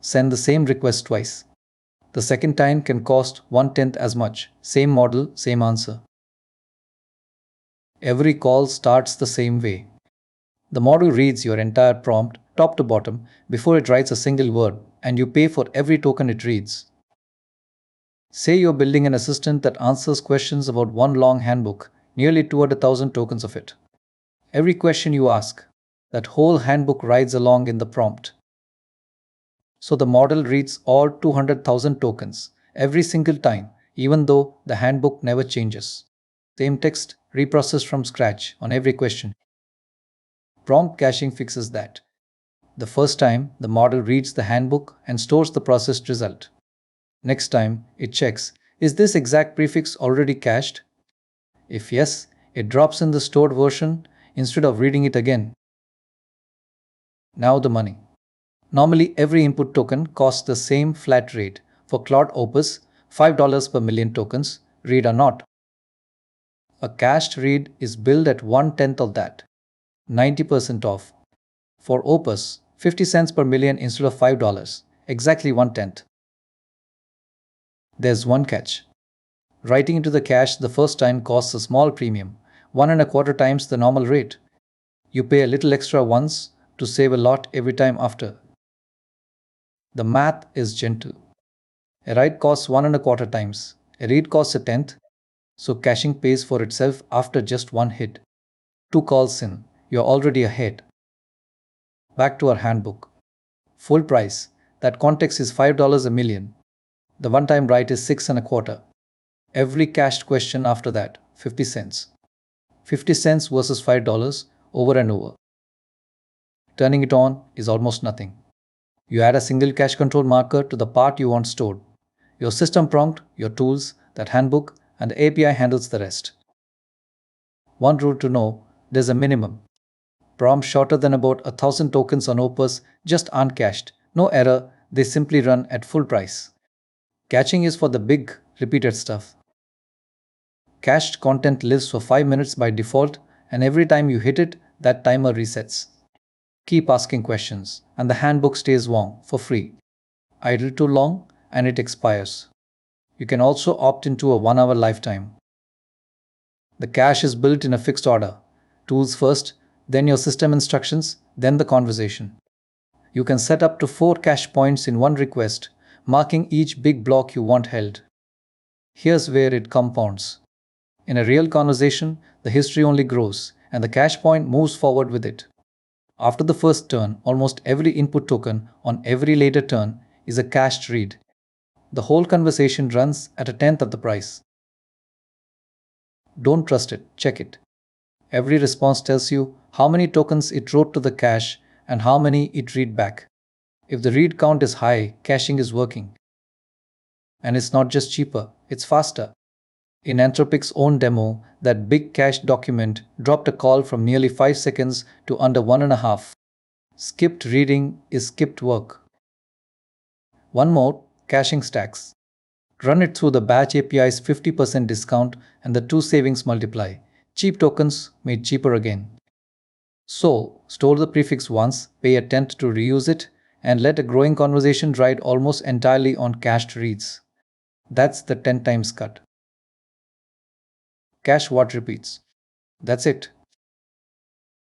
Send the same request twice. The second time can cost 1/10 as much. Same model, same answer. Every call starts the same way. The model reads your entire prompt, top to bottom, before it writes a single word, and you pay for every token it reads. Say you're building an assistant that answers questions about one long handbook, nearly 200,000 tokens of it. Every question you ask, that whole handbook rides along in the prompt. So the model reads all 200,000 tokens every single time, even though the handbook never changes. Same text, reprocessed from scratch on every question. Prompt caching fixes that. The first time, the model reads the handbook and stores the processed result. Next time, it checks, is this exact prefix already cached? If yes, it drops in the stored version instead of reading it again. Now the money. Normally, every input token costs the same flat rate. For Claude Opus, $5 per million tokens, read or not. A cached read is billed at 1/10 of that, 90% off. For Opus, 50 cents per million instead of $5, exactly 1/10. There's one catch. Writing into the cache the first time costs a small premium, 1.25 times the normal rate. You pay a little extra once to save a lot every time after. The math is gentle. A write costs 1.25 times, a read costs a tenth, so caching pays for itself after just one hit. 2 calls in, you're already ahead. Back to our handbook. Full price, that context is $5 a million. The one-time write is 6.25. Every cached question after that, 50 cents. 50 cents versus $5 over and over. Turning it on is almost nothing. You add a single cache control marker to the part you want stored. Your system prompt, your tools, that handbook, and the API handles the rest. One rule to know, there's a minimum. Prompts shorter than about 1,000 tokens on Opus just aren't cached. No error, they simply run at full price. Caching is for the big, repeated stuff. Cached content lives for 5 minutes by default, and every time you hit it, that timer resets. Keep asking questions, and the handbook stays warm for free. Idle too long, and it expires. You can also opt into a 1-hour lifetime. The cache is built in a fixed order. Tools first, then your system instructions, then the conversation. You can set up to 4 cache points in one request, marking each big block you want held. Here's where it compounds. In a real conversation, the history only grows, and the cache point moves forward with it. After the first turn, almost every input token on every later turn is a cached read. The whole conversation runs at a tenth of the price. Don't trust it, check it. Every response tells you how many tokens it wrote to the cache and how many it read back. If the read count is high, caching is working. And it's not just cheaper, it's faster. In Anthropic's own demo, that big cache document dropped a call from nearly 5 seconds to under 1.5. Skipped reading is skipped work. One more, caching stacks. Run it through the batch API's 50% discount and the two savings multiply. Cheap tokens made cheaper again. So, store the prefix once, pay a tenth to reuse it, and let a growing conversation ride almost entirely on cached reads. That's the 10 times cut. Cache what repeats. That's it.